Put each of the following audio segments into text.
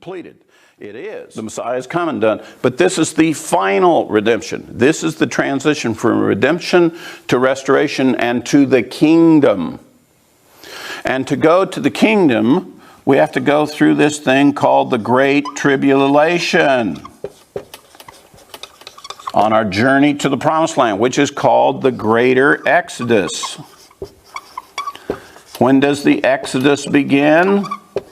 completed. It is. The Messiah is come and done. But this is the final redemption. This is the transition from redemption to restoration and to the kingdom. And to go to the kingdom, we have to go through this thing called the Great Tribulation on our journey to the Promised Land, which is called the Greater Exodus. When does the Exodus begin?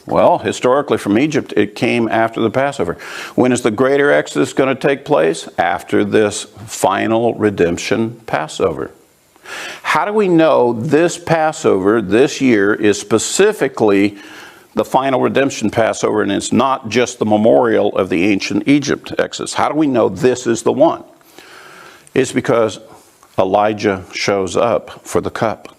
Well, historically from Egypt, it came after the Passover. When is the Greater Exodus going to take place? After this final redemption Passover. How do we know this Passover this year is specifically the final redemption Passover and it's not just the memorial of the ancient Egypt Exodus? How do we know this is the one? It's because Elijah shows up for the cup.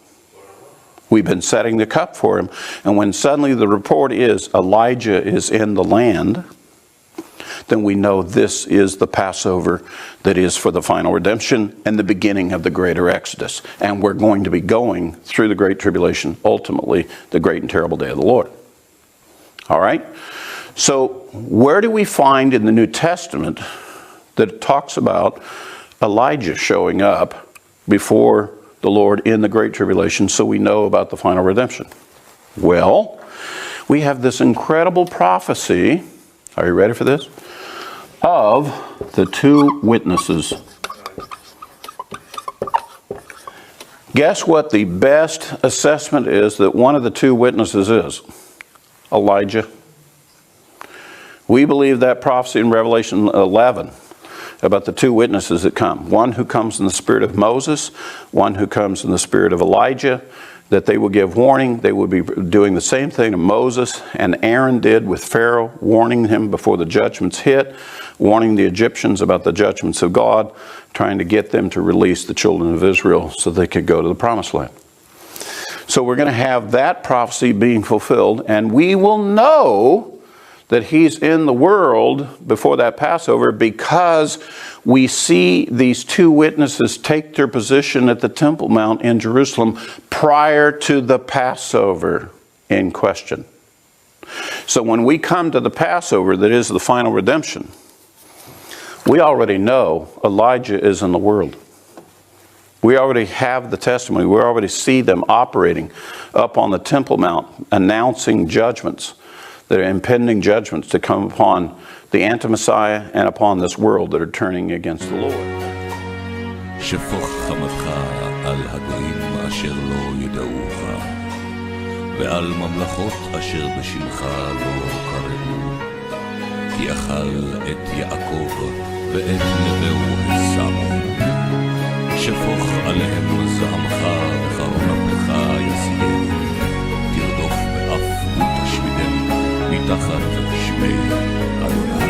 We've been setting the cup for him. And when suddenly the report is Elijah is in the land, then we know this is the Passover that is for the final redemption and the beginning of the greater Exodus. And we're going to be going through the Great Tribulation, ultimately the great and terrible day of the Lord. All right? So where do we find in the New Testament that it talks about Elijah showing up before the Lord in the Great Tribulation so we know about the final redemption? Well, we have this incredible prophecy, are you ready for this? Of the two witnesses. Guess what the best assessment is that one of the two witnesses is? Elijah. We believe that prophecy in Revelation 11 about the two witnesses that come. One who comes in the spirit of Moses, one who comes in the spirit of Elijah, that they will give warning. They will be doing the same thing to Moses and Aaron did with Pharaoh, warning him before the judgments hit, warning the Egyptians about the judgments of God, trying to get them to release the children of Israel so they could go to the Promised Land. So we're going to have that prophecy being fulfilled, and we will know that he's in the world before that Passover because we see these two witnesses take their position at the Temple Mount in Jerusalem prior to the Passover in question. So when we come to the Passover that is the final redemption, we already know Elijah is in the world. We already have the testimony. We already see them operating up on the Temple Mount, announcing judgments. There are impending judgments to come upon the anti-Messiah and upon this world that are turning against the Lord. שפוך חמתך על הגויים אשר לא ידעוך, ועל ממלכות אשר בשמך לא קראו, כי אכל את יעקב ואת נביאו שמו. שפוך עליהם זעמך וחרון אפך יסיים, תרדוף באף ותשמידם מתחת שמי אדוני.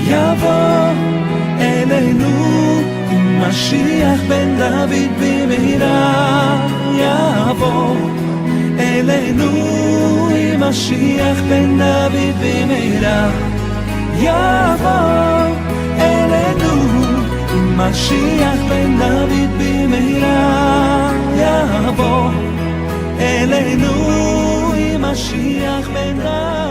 יבוא אלינו משיח בן דוד במהרה, יבוא אלינו משיח בן דוד במהרה, יבוא אלינו משיח בן דוד במהרה, יבוא אלינו משיח בן דוד